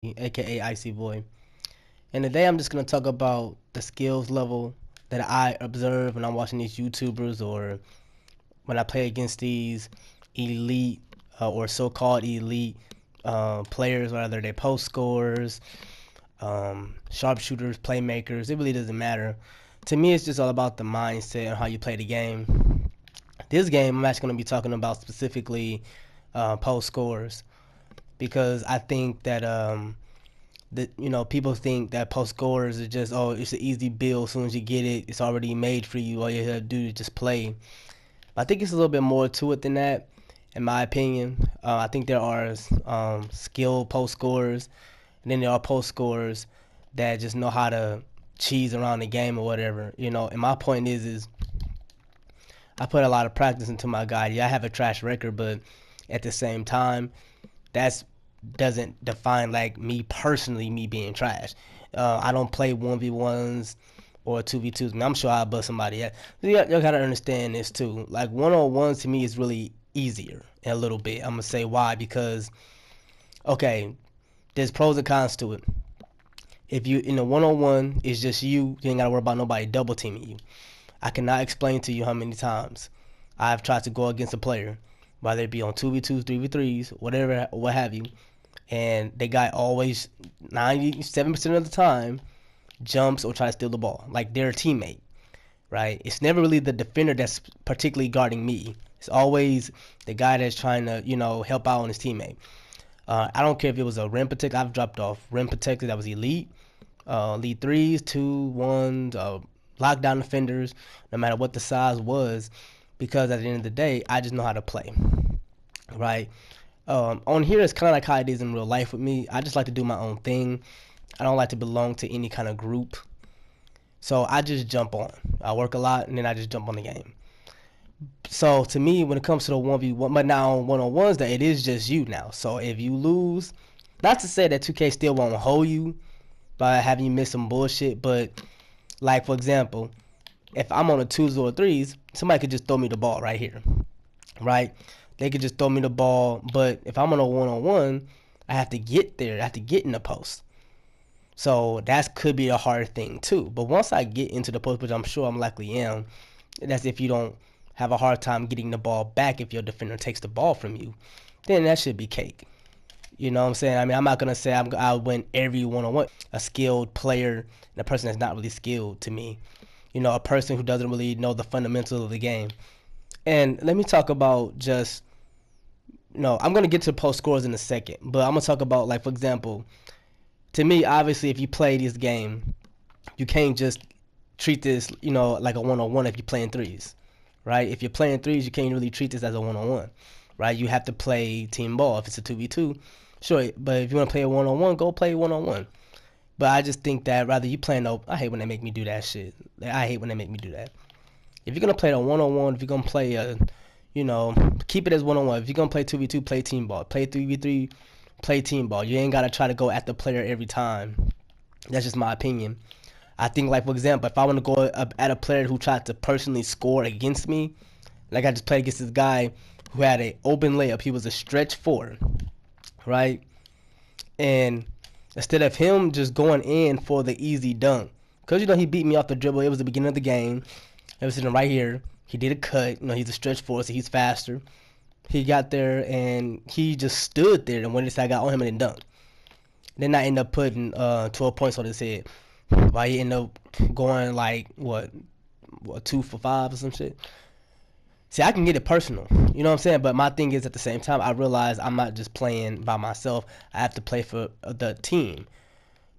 aka Icy Boy. And today I'm just gonna talk about the skills level that I observe when I'm watching these YouTubers or when I play against these elite or so-called elite players, whether they're post scorers, sharpshooters, playmakers. It really doesn't matter. To me, it's just all about the mindset and how you play the game. This game, I'm actually gonna be talking about specifically post scorers because I think that that people think that post scorers is just, oh, it's an easy build. As soon as you get it, it's already made for you. All you have to do is just play. But I think it's a little bit more to it than that, in my opinion. I think there are skilled post scorers, and then there are post scorers that just know how to cheese around the game or whatever. And my point is I put a lot of practice into my guy. Yeah, I have a trash record, but at the same time, that's doesn't define like me personally, me being trash. I don't play 1v1s or 2v2s. I mean, I'm sure I'll bust somebody at. You gotta understand this too. Like 1-on-1s to me is really easier a little bit. I'm gonna say why, because okay, there's pros and cons to it. If you in a 1-on-1, it's just you ain't gotta worry about nobody double teaming you. I cannot explain to you how many times I've tried to go against a player, whether it be on 2v2s, 3v3s, whatever, what have you, and the guy always 97% of the time jumps or tries to steal the ball, like they're a teammate, right? It's never really the defender that's particularly guarding me. It's always the guy that's trying to, help out on his teammate. I don't care if it was a rim protector. I've dropped off rim protector that was elite, elite threes, 2-1s, lockdown defenders, no matter what the size was, because at the end of the day, I just know how to play, right? On here, it's kind of like how it is in real life with me. I just like to do my own thing. I don't like to belong to any kind of group. So I just jump on. I work a lot, and then I just jump on the game. So to me, when it comes to the 1v1, but now on 1-on-1s, that it is just you now. So if you lose, not to say that 2K still won't hold you by having you miss some bullshit, but like, for example, if I'm on a 2s or 3s, somebody could just throw me the ball right here, right? They could just throw me the ball, but if I'm on a 1-on-1, I have to get there. I have to get in the post. So that could be a hard thing too. But once I get into the post, which I'm sure I'm likely am, that's if you don't have a hard time getting the ball back if your defender takes the ball from you, then that should be cake. You know what I'm saying? I mean, I'm not going to say I'll win every 1-on-1. A skilled player and a person that's not really skilled to me. A person who doesn't really know the fundamentals of the game. And let me talk about just, I'm going to get to post scores in a second. But I'm going to talk about, like, for example, to me, obviously, if you play this game, you can't just treat this, like a 1-on-1 if you're playing threes, right? If you're playing threes, you can't really treat this as a 1-on-1, right? You have to play team ball. If it's a 2v2, sure. But if you want to play a 1-on-1, go play 1-on-1. But I just think that rather you playing I hate when they make me do that shit. I hate when they make me do that. If you're gonna play a 1-on-1, if you're gonna play keep it as 1-on-1. If you're gonna play 2v2, play team ball. Play 3v3, play team ball. You ain't gotta try to go at the player every time. That's just my opinion. I think, like, for example, if I want to go at a player who tried to personally score against me, like I just played against this guy who had an open layup. He was a stretch 4, right? And instead of him just going in for the easy dunk, because he beat me off the dribble. It was the beginning of the game. It was sitting right here. He did a cut. He's a stretch 4, so he's faster. He got there and he just stood there, and when this I got on him and then dunked. Then I ended up putting 12 points on his head. While he ended up going like what 2 for 5 or some shit. See, I can get it personal, you know what I'm saying? But my thing is, at the same time, I realize I'm not just playing by myself. I have to play for the team.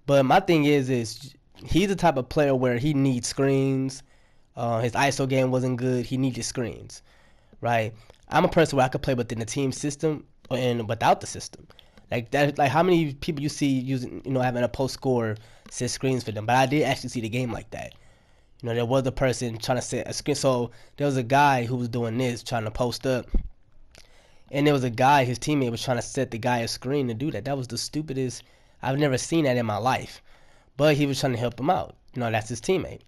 But my thing is he's the type of player where he needs screens. His ISO game wasn't good. He needed screens, right? I'm a person where I could play within the team system and without the system. Like that, like how many people you see using, having a post score set screens for them. But I did actually see the game like that. There was a person trying to set a screen. So there was a guy who was doing this, trying to post up. And there was a guy, his teammate was trying to set the guy a screen to do that. That was the stupidest. I've never seen that in my life. But he was trying to help him out. That's his teammate.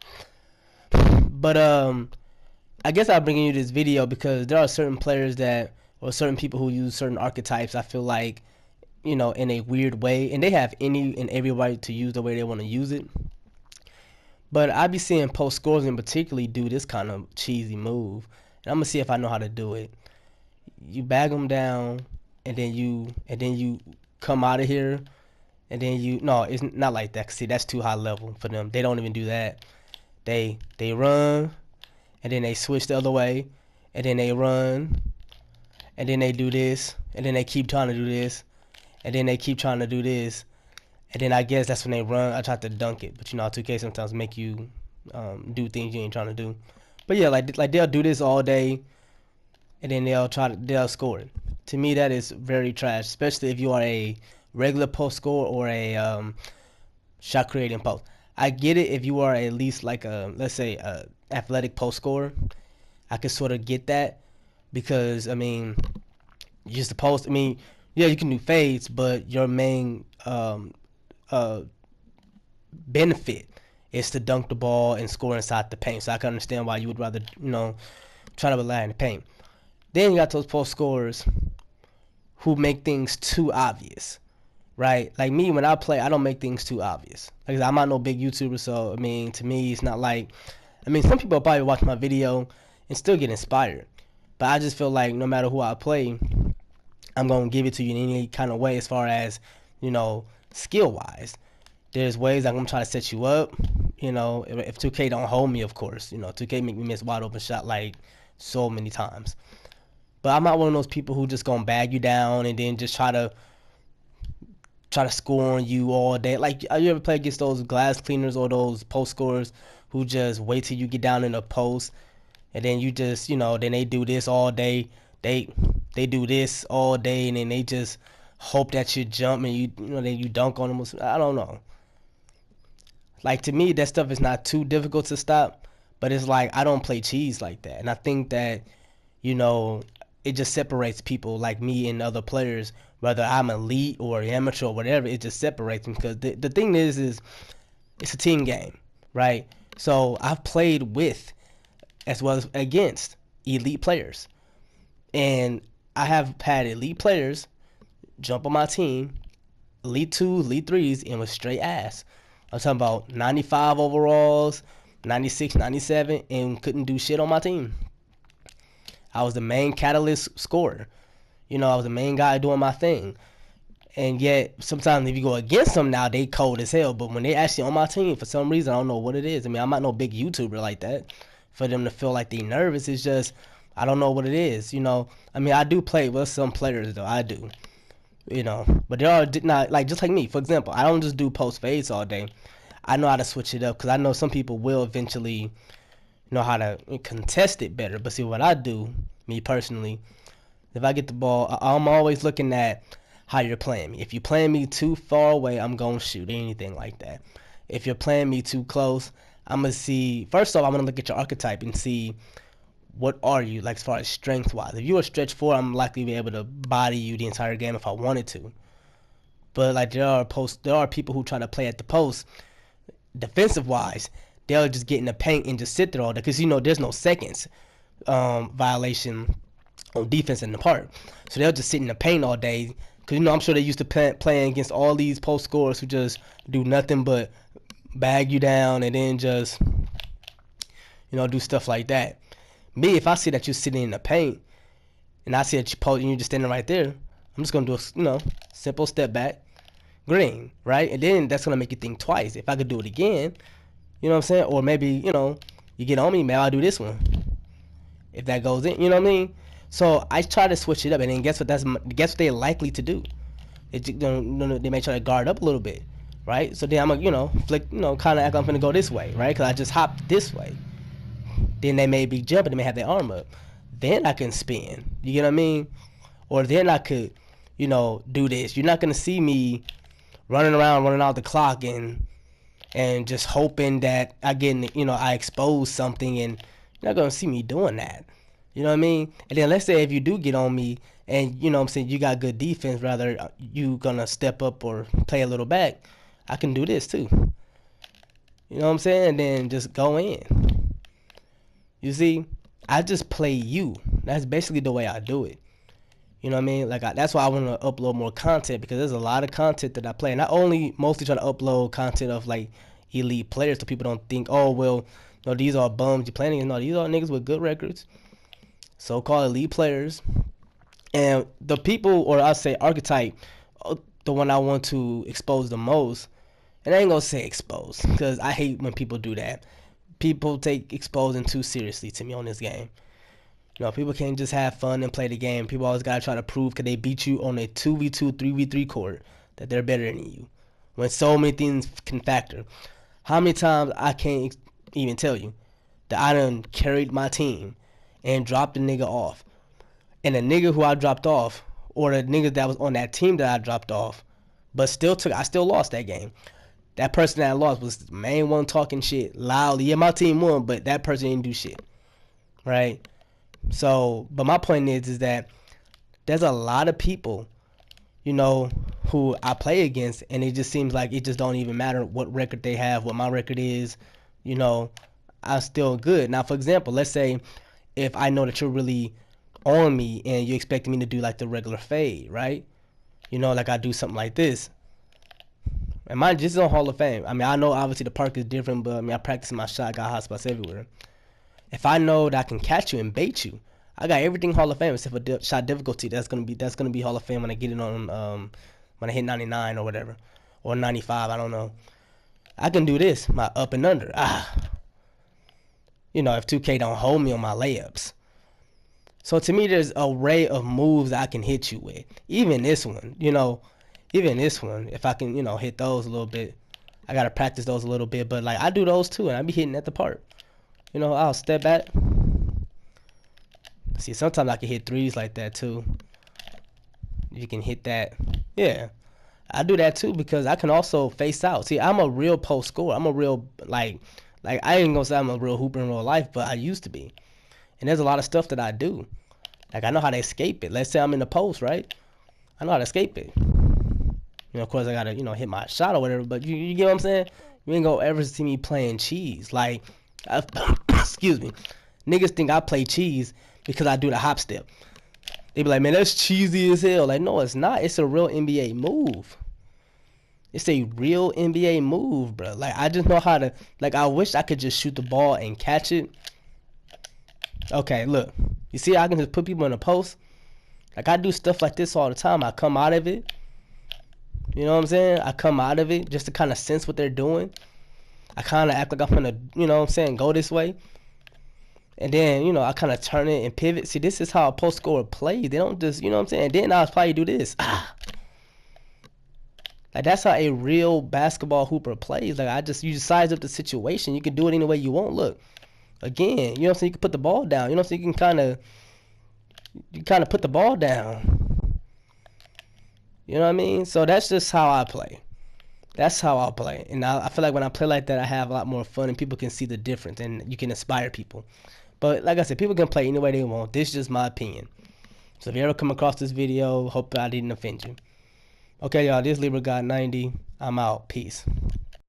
But I guess I'm bringing you this video because there are certain players or certain people who use certain archetypes. I feel like in a weird way, and they have any and every right to use the way they want to use it. But I be seeing post scores in particularly do this kind of cheesy move, and I'm gonna see if I know how to do it. You bag them down, and then you come out of here, and then you no, it's not like that. See, that's too high level for them. They don't even do that. They run, and then they switch the other way, and then they run, and then they do this, and then they keep trying to do this, and then they keep trying to do this, and then I guess that's when they run. I try to dunk it, but 2K sometimes make you do things you ain't trying to do. But yeah, like they'll do this all day, and then they'll score it. To me, that is very trash, especially if you are a regular post scorer or a shot creating post. I get it if you are at least like let's say a athletic post scorer. I could sort of get that because you're supposed. Yeah, you can do fades, but your main benefit is to dunk the ball and score inside the paint. So I can understand why you would rather try to rely on the paint. Then you got those post scorers who make things too obvious, right? Like me, when I play, I don't make things too obvious. Like I'm not no big YouTuber, so to me, it's not like. Some people probably watch my video and still get inspired, but I just feel like no matter who I play, I'm gonna give it to you in any kind of way as far as skill wise. There's ways I'm gonna try to set you up. If 2K don't hold me, of course. 2K make me miss wide open shot like so many times. But I'm not one of those people who just gonna bag you down and then just try to score on you all day. Like, you ever play against those glass cleaners or those post scorers who just wait till you get down in the post, and then you just then they do this all day. They do this all day, and then they just hope that you jump and then you dunk on them. I don't know. Like, to me, that stuff is not too difficult to stop, but it's like I don't play cheese like that, and I think that it just separates people like me and other players, whether I'm elite or amateur or whatever. It just separates them because the thing is it's a team game, right? So I've played with as well as against elite players, and I have had elite players jump on my team, elite 2s, elite 3s, and with straight ass. I'm talking about 95 overalls, 96, 97, and couldn't do shit on my team. I was the main catalyst scorer. I was the main guy doing my thing. And yet, sometimes if you go against them now, they cold as hell. But when they actually on my team, for some reason, I don't know what it is. I'm not no big YouTuber like that. For them to feel like they nervous, it's just, I don't know what it is. I do play with some players, though. I do. But they are not, like, just like me. For example, I don't just do post fades all day. I know how to switch it up because I know some people will eventually know how to contest it better. But see, what I do, me personally, if I get the ball, I'm always looking at how you're playing me. If you're playing me too far away, I'm going to shoot, anything like that. If you're playing me too close, I'm going to see, first off, I'm going to look at your archetype and see what are you, like, as far as strength-wise. If you're a stretch 4, I'm likely to be able to body you the entire game if I wanted to. But, like, there are people who try to play at the post, defensive-wise, they'll just get in the paint and just sit there all day because, there's no seconds violation on defense in the part. So they'll just sit in the paint all day because, I'm sure they used to playing against all these post scorers who just do nothing but bag you down and then just, do stuff like that. Me, if I see that you're sitting in the paint and I see that you're just standing right there, I'm just going to do a, simple step back, green, right? And then that's going to make you think twice. If I could do it again, you know what I'm saying? Or maybe, you get on me, maybe I'll do this one. If that goes in, you know what I mean? So I try to switch it up, and then guess what they're likely to do? They may try to guard up a little bit, right? So then I'm gonna, flick, kind of act like I'm gonna go this way, right? Because I just hopped this way. Then they may be jumping, they may have their arm up. Then I can spin. You get what I mean? Or then I could, do this. You're not gonna see me running out the clock and just hoping that I expose something, and you're not gonna see me doing that. You know what I mean? And then let's say if you do get on me and you got good defense, rather you gonna step up or play a little back, I can do this too. You know what I'm saying? And then just go in. You see, I just play you. That's basically the way I do it. You know what I mean? Like that's why I want to upload more content, because there's a lot of content that I play. And I only mostly try to upload content of like elite players, so people don't think, oh well, no, these are bums you're playing against. No, these are niggas with good records, so-called elite players. And the people, or I'll say archetype, the one I want to expose the most. And I ain't gonna say expose, because I hate when people do that. People take exposing too seriously to me on this game. You know, people can't just have fun and play the game. People always gotta try to prove, because they beat you on a 2v2, 3v3 court, that they're better than you. When so many things can factor. How many times I can't even tell you that I done carried my team and dropped a nigga off. And the nigga who I dropped off, or the nigga that was on that team that I dropped off, but I still lost that game. That person that I lost was the main one talking shit loudly. Yeah, my team won, but that person didn't do shit. Right? So, but my point is that there's a lot of people, you know, who I play against, and it just seems like it just don't even matter what record they have, what my record is, you know, I'm still good. Now, for example, let's say if I know that you're really on me and you're expecting me to do like the regular fade, right? You know, like I do something like this. And mine just is on Hall of Fame. I mean, I know obviously the park is different, but I mean, I practice my shot, got hot spots everywhere. If I know that I can catch you and bait you, I got everything Hall of Fame except for shot difficulty. That's gonna be Hall of Fame when I get it on when I hit 99 or whatever, or 95. I don't know. I can do this, my up and under. You know, if 2K don't hold me on my layups. So to me, there's an array of moves that I can hit you with. Even this one, you know, if I can, you know, hit those a little bit, I gotta practice those a little bit. But like I do those too, and I be hitting at the park. You know, I'll step back. See, sometimes I can hit threes like that too. You can hit that. Yeah, I do that too because I can also face out. See, I'm a real post scorer. I'm a real like I ain't gonna say I'm a real hooper in real life, but I used to be. And there's a lot of stuff that I do. Like I know how to escape it. Let's say I'm in the post, right? I know how to escape it. You know, of course I gotta, you know, hit my shot or whatever. But you get what I'm saying? You ain't gonna ever see me playing cheese. Like, excuse me, niggas think I play cheese because I do the hop step. They be like, man, that's cheesy as hell. Like, no, it's not. It's a real NBA move. It's a real NBA move, bro. Like, I just know how to. Like, I wish I could just shoot the ball and catch it. Okay, look. You see, I can just put people in a post. Like, I do stuff like this all the time. I come out of it. You know what I'm saying? I come out of it just to kind of sense what they're doing. I kind of act like I'm gonna, you know what I'm saying, go this way. And then, you know, I kind of turn it and pivot. See, this is how a post scorer plays. They don't just, you know what I'm saying? And then I'll probably do this. Like, that's how a real basketball hooper plays. Like, you just size up the situation. You can do it any way you want. Look, again, you know what I'm saying? You can put the ball down. You know what I'm saying? You can kind of put the ball down. You know what I mean? So that's just how I play. That's how I'll play. And I feel like when I play like that, I have a lot more fun and people can see the difference and you can inspire people. But like I said, people can play any way they want. This is just my opinion. So if you ever come across this video, hope I didn't offend you. Okay, y'all, this Libra got 90. I'm out. Peace.